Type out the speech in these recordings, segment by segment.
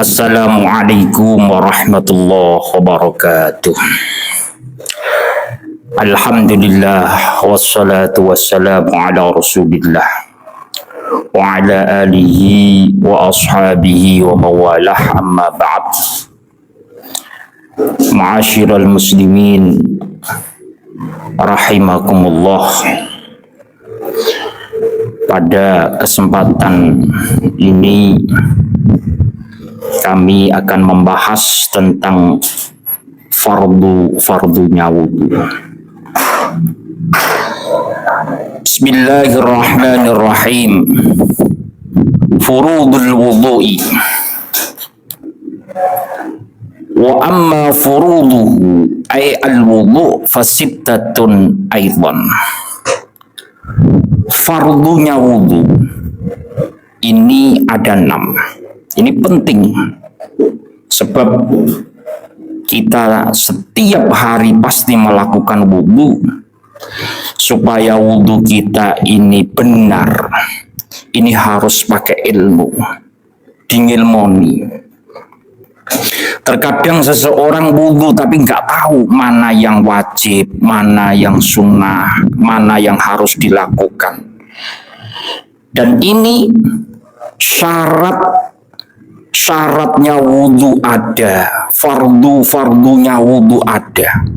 Assalamualaikum warahmatullahi wabarakatuh. Alhamdulillah wassalatu wassalamu ala rasulillah wa ala alihi wa ashabihi wa mawalah, amma ba'd. Ma'asyiral muslimin rahimakumullah. Pada kesempatan ini kami akan membahas tentang fardunya wudu. Bismillahirrahmanirrahim. Furudul wudu'i. Wa amma furuduhu ay al-wudu' fasittatun aidan. Fardunya wudu ini ada 6. Ini penting sebab kita setiap hari pasti melakukan wudu. Supaya wudu kita ini benar, ini harus pakai ilmu, dingilmoni. Terkadang seseorang wudu tapi nggak tahu mana yang wajib, mana yang sunnah, mana yang harus dilakukan. Dan ini syaratnya wudu ada, fardunya wudu ada.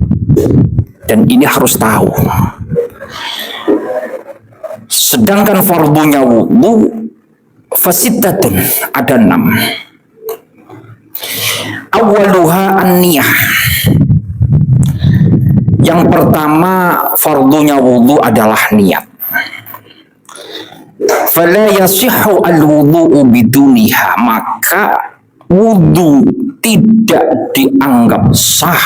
Dan ini harus tahu. Sedangkan fardunya wudu fasittatun ada 6. Awaluha an-niyah. Yang pertama fardunya wudu adalah niat. Fala yasihhu al-wudu'u biduniha, maka wudu tidak dianggap sah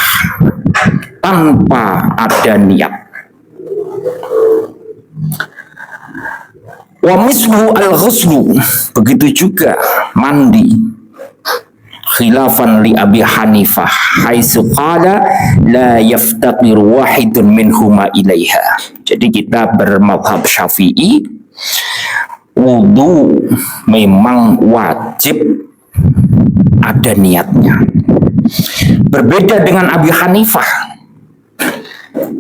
tanpa ada niat. Wa mislu al-ghuslu, begitu juga mandi. Khilafan li Abi Hanifah haitsu qala la yaftaqir wahidun minhuma ilaiha. Jadi kita bermadhab Syafi'i, wudu memang wajib ada niatnya. Berbeda dengan Abi Hanifah.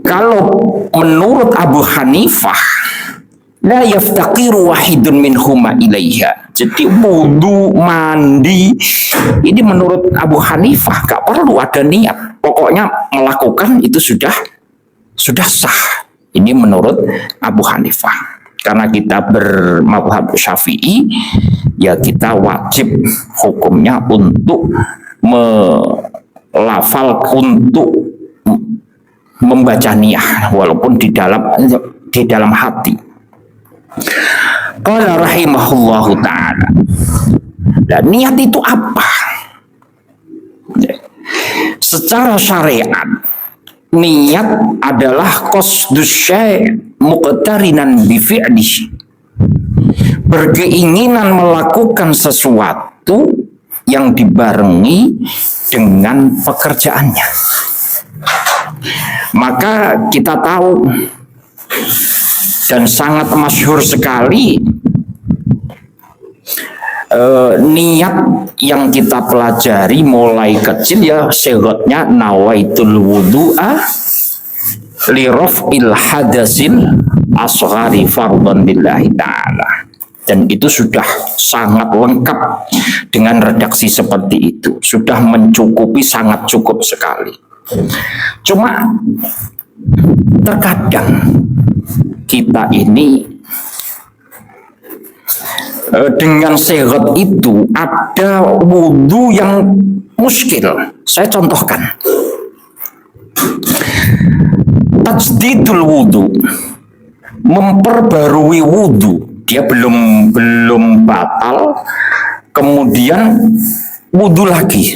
Kalau menurut Abu Hanifah la yaftaqiru wahidun minhuma ilaiha. Jadi wudu, mandi ini menurut Abu Hanifah gak perlu ada niat. Pokoknya melakukan itu sudah sah. Ini menurut Abu Hanifah. Karena kita bermadhab Syafi'i, ya kita wajib hukumnya untuk melafal, untuk membaca niyah walaupun di dalam hati. Qala rahimahullahu ta'ala. Dan niat itu apa? Secara syariat, niat adalah qasdus syai' muqtarinan bi fi'lihi. Berkeinginan melakukan sesuatu yang dibarengi dengan pekerjaannya. Maka kita tahu dan sangat masyhur sekali niat yang kita pelajari mulai kecil, ya syaratnya nawaitul wudu'a li raf'il hadasil asghari fardhan lillahi ta'ala. Dan itu sudah sangat lengkap dengan redaksi seperti itu, sudah mencukupi, sangat cukup sekali. Cuma terkadang kita ini dengan syarat itu ada wudu yang muskil. Saya contohkan. Tajdidul wudu, memperbarui wudu. Dia belum batal, kemudian wudu lagi.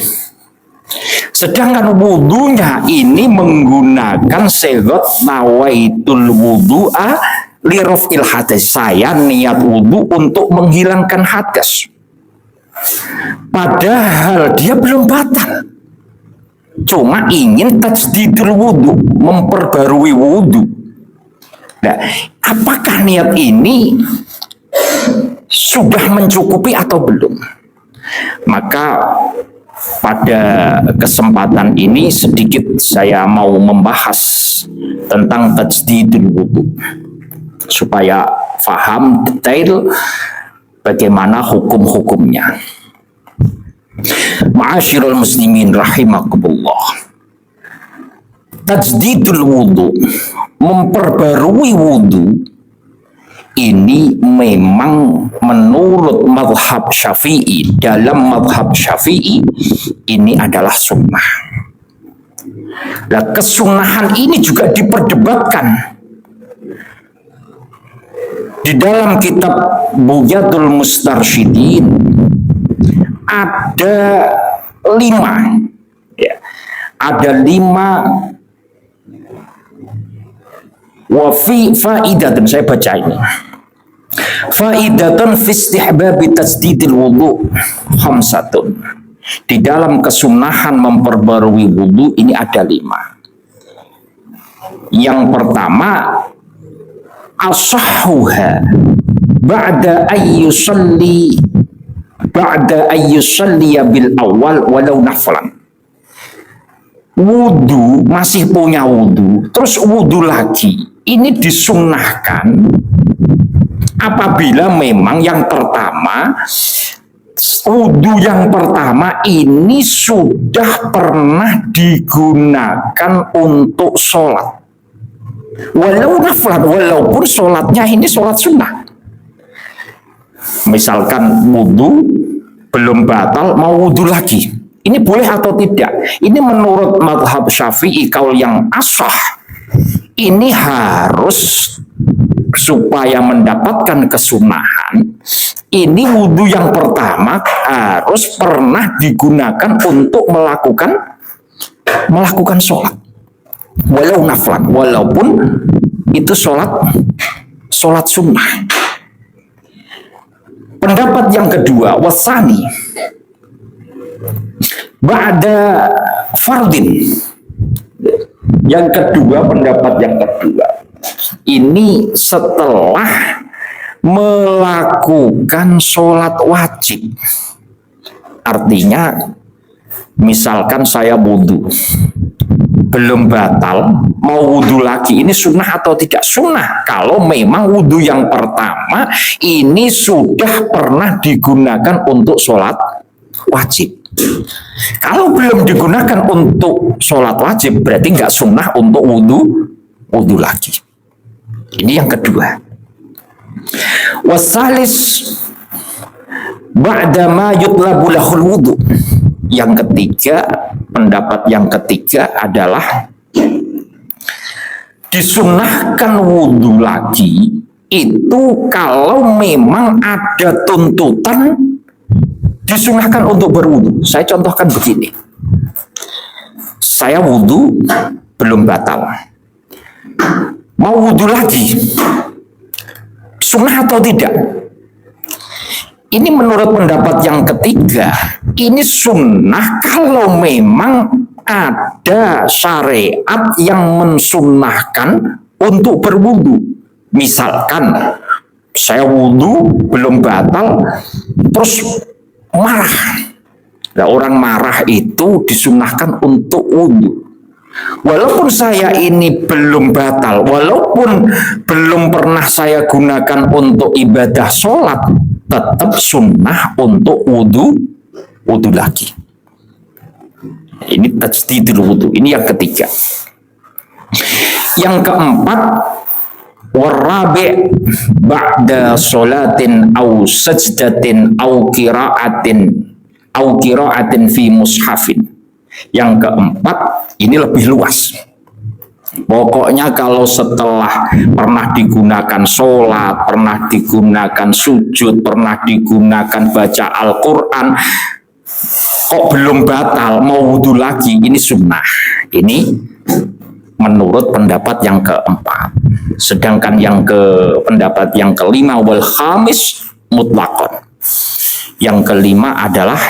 Sedangkan wudunya ini menggunakan syarat nawaitul wudu'a li raf'il hadas. Saya niat wudu untuk menghilangkan hadas. Padahal dia belum batal. Cuma ingin tajdidul wudu, memperbarui wudu. Nah, apakah niat ini sudah mencukupi atau belum? Maka pada kesempatan ini sedikit saya mau membahas tentang tajdidul wudu supaya faham detail bagaimana hukum-hukumnya. Ma'asyiral muslimin rahimakumullah. Tajdidul wudu, memperbarui wudu, ini memang menurut mazhab Syafi'i, dalam mazhab Syafi'i ini adalah sunnah. Nah, kesunahan ini juga diperdebatkan di dalam kitab Bughyatul Mustarsyidin. Ada 5, ya, ada 5 wafi faidatun, saya baca ini. Faidatun fi istihbabi tajdidil wudu khamsatun. Di dalam kesunahan memperbarui wudu ini ada 5. Yang pertama, asahhuha ba'da ayyusalli bil awal walau naflan. Wudu, masih punya wudu, terus wudu lagi. Ini disunnahkan apabila memang yang pertama, wudu yang pertama ini sudah pernah digunakan untuk sholat. Walau naflan, walaupun sholatnya ini sholat sunnah. Misalkan wudu belum batal, mau wudu lagi. Ini boleh atau tidak? Ini menurut mazhab Syafi'i kaul yang ashah. Ini harus supaya mendapatkan kesunahan. Ini wudu yang pertama harus pernah digunakan untuk melakukan sholat. Walau naflan, walaupun itu sholat sunnah. Pendapat yang kedua, wasani ba'da fardin. Yang kedua, pendapat yang kedua, ini setelah melakukan sholat wajib. Artinya, misalkan saya wudu, belum batal, mau wudu lagi, ini sunnah atau tidak? Sunnah. Kalau memang wudu yang pertama ini sudah pernah digunakan untuk sholat wajib. Kalau belum digunakan untuk sholat wajib, berarti nggak sunnah untuk wudu lagi. Ini yang kedua. Wasalis ba'da ma yutlabu lahul wudu. Yang ketiga, pendapat yang ketiga adalah disunnahkan wudu lagi itu kalau memang ada tuntutan disunnahkan untuk berwudu. Saya contohkan begini. Saya wudu belum batal. Mau wudu lagi. Sunnah atau tidak? Ini menurut pendapat yang ketiga, ini sunnah kalau memang ada syariat yang mensunnahkan untuk berwudu. Misalkan saya wudu belum batal, terus marah. Nah, orang marah itu disunnahkan untuk wudu. Walaupun saya ini belum batal, walaupun belum pernah saya gunakan untuk ibadah sholat, tetap sunnah untuk wudu lagi. Ini tajdidul wudu. Ini yang ketiga. Yang keempat, warabi' ba'da sholatin au sajdatin au qira'atin fi mushafin. Yang keempat, ini lebih luas. Pokoknya kalau setelah pernah digunakan sholat, pernah digunakan sujud, pernah digunakan baca Al-Quran, kok belum batal, mau wudu lagi, ini sunnah. Ini menurut pendapat yang keempat. Sedangkan pendapat yang kelima, wal khamis mutlaqon. Yang kelima adalah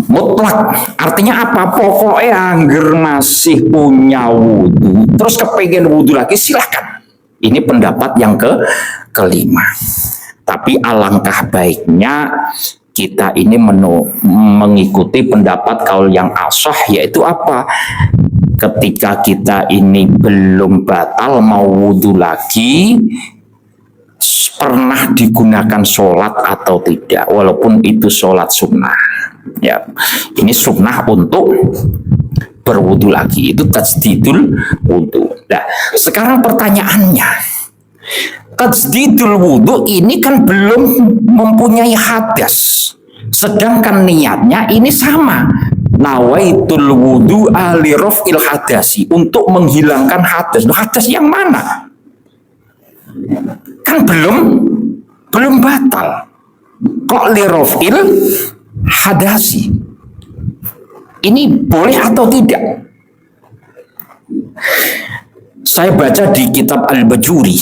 mutlak. Artinya apa? Pokoknya angger masih punya wudu, terus kepengen wudu lagi, silahkan. Ini pendapat yang kelima. Tapi alangkah baiknya kita ini mengikuti pendapat kaul yang ashah, yaitu apa? Ketika kita ini belum batal mau wudhu lagi, pernah digunakan sholat atau tidak, walaupun itu sholat sunnah. Ya, ini sunnah untuk berwudhu lagi, itu tajdidul wudhu. Nah, sekarang pertanyaannya, tajdidul wudhu ini kan belum mempunyai hadas, sedangkan niatnya ini sama, nawaitul wudhu li raf'il hadasi, untuk menghilangkan hadas. Hadas yang mana? Kan belum batal. Kok li raf'il hadasi? Ini boleh atau tidak? Saya baca di kitab Al-Bajuri.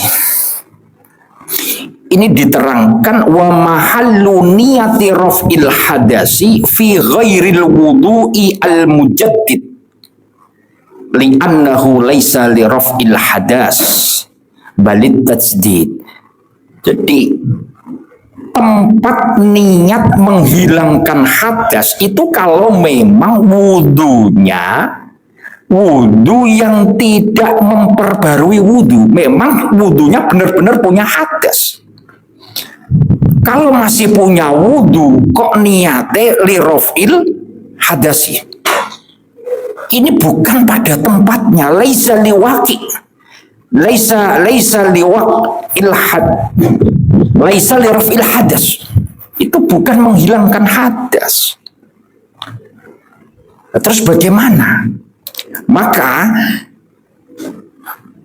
Ini diterangkan wa mahallu niyati raf'il hadasi fi ghairil wudu'i al-mujaddid li'annahu laisa li raf'il hadas balit tajdid. Jadi tempat niat menghilangkan hadas itu kalau memang wudhunya wudhu yang tidak memperbarui wudhu, memang wudhunya benar-benar punya hadas. Kalau masih punya wudhu, kok niate li raf'il hadasi? Ini bukan pada tempatnya. Laisa liwaqi, laisa liwaqil had, laisa li raf'il hadas. Itu bukan menghilangkan hadas. Terus bagaimana? Maka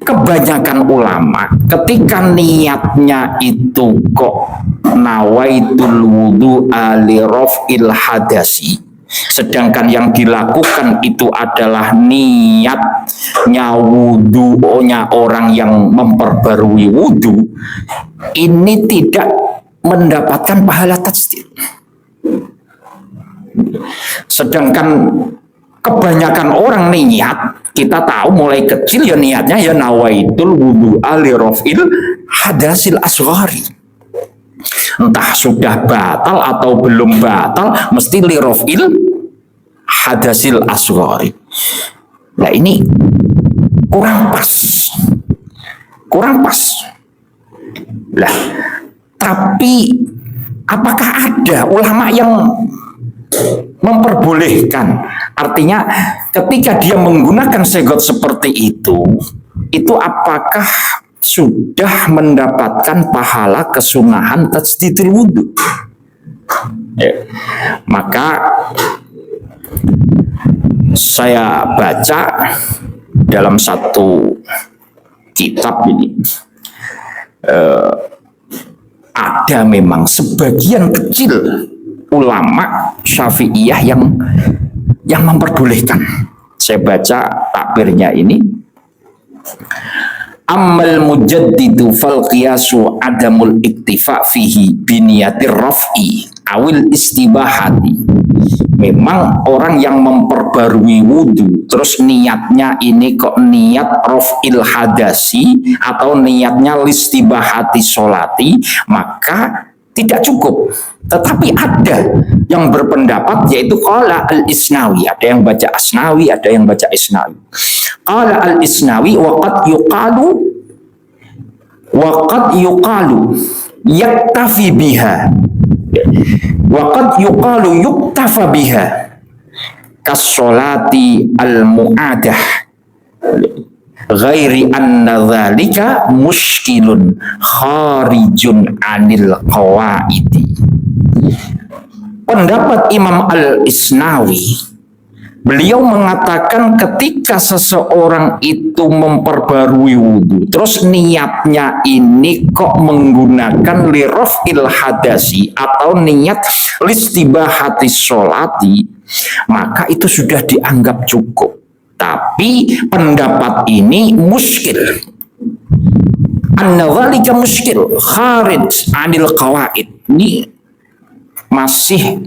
kebanyakan ulama ketika niatnya itu kok nawaitul wudu li raf'il hadasi, sedangkan yang dilakukan itu adalah niatnya wudunya orang yang memperbarui wudu, ini tidak mendapatkan pahala tajdid. Sedangkan kebanyakan orang niat, kita tahu mulai kecil ya niatnya ya nawaitul wudu li raf'il hadasil asghari. Entah sudah batal atau belum batal, mesti li raf'il hadasil asghari. Nah ini kurang pas. Lah, tapi apakah ada ulama yang memperbolehkan? Artinya ketika dia menggunakan segot seperti itu apakah sudah mendapatkan pahala kesunahan tajdidul wudhu? Ya. Maka saya baca dalam satu kitab ini, ada memang sebagian kecil ulama Syafi'iyah yang memperbolehkan. Saya baca takbirnya ini. Ammal mujaddidu fal qiyasu adamul iktifa fihi biniyatir raf'i awil istibahati. Memang orang yang memperbarui wudhu terus niatnya ini kok niat raf'il hadasi atau niatnya listibahati sholati, maka tidak cukup. Tetapi ada yang berpendapat, yaitu qala al-Isnawi, ada yang baca Asnawi, ada yang baca Isnawi. Qala al-Isnawi waqad yuqalu yaktafi biha, waqad yuqalu yuktafa biha kas-sholati al-mu'adah ghairi anna dzalika muskilun kharijun anil qawaidi. Pendapat Imam Al-Isnawi, beliau mengatakan ketika seseorang itu memperbarui wudhu terus niatnya ini kok menggunakan li raf'il hadasi atau niat listibahati sholati, maka itu sudah dianggap cukup. Tapi pendapat ini muskil, anna dzalika muskil kharij anil qawaid. Ini masih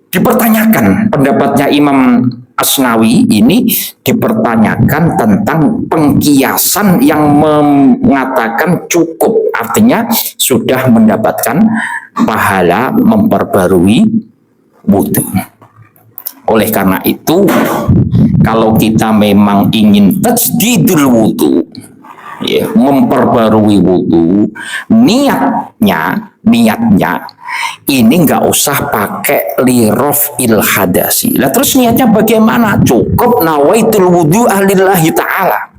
dipertanyakan pendapatnya Imam Asnawi ini dipertanyakan tentang pengkiasan yang mengatakan cukup, artinya sudah mendapatkan pahala memperbarui wudhu. Oleh karena itu, kalau kita memang ingin tajdidul wudhu, ya, memperbarui wudhu, niatnya ini nggak usah pakai liraf'il hadasi. Lah terus niatnya bagaimana? Cukup nawaitul wudhu lillahi ta'ala.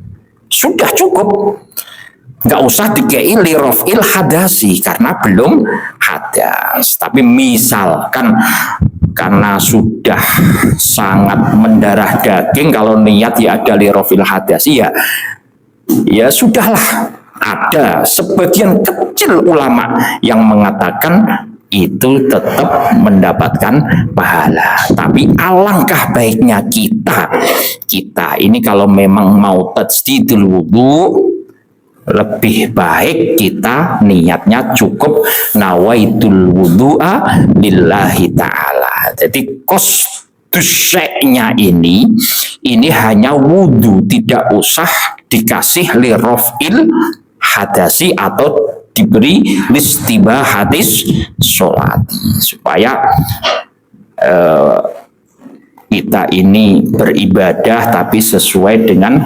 Sudah cukup. Nggak usah dikei liraf'il hadasi karena belum hadas. Tapi misalkan karena sudah sangat mendarah daging, kalau niat ya ada liraf'il hadasi, ya sudahlah. Ada sebagian kecil ulama yang mengatakan itu tetap mendapatkan pahala. Tapi alangkah baiknya kita ini kalau memang mau tajdidul wudhu, lebih baik kita niatnya cukup nawaitul wudhu'a lillahi ta'ala. Jadi kostusnya ini hanya wudhu, tidak usah dikasih liraf'il hadasi atau diberi listibahatis sholati, supaya kita ini beribadah tapi sesuai dengan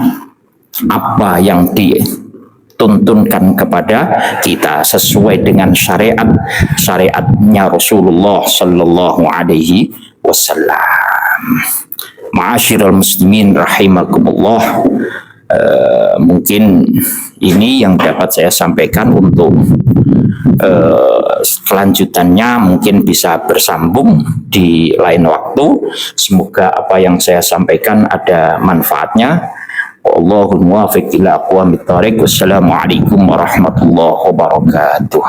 apa yang dituntunkan kepada kita, sesuai dengan syariatnya Rasulullah Sallallahu Alaihi Wasallam. Ma'asyiral muslimin rahimakumullah. Mungkin ini yang dapat saya sampaikan. Untuk kelanjutannya mungkin bisa bersambung di lain waktu. Semoga apa yang saya sampaikan ada manfaatnya. Wallahul muwaffiq ila aqwamit thoriq. Wassalamualaikum warahmatullahi wabarakatuh.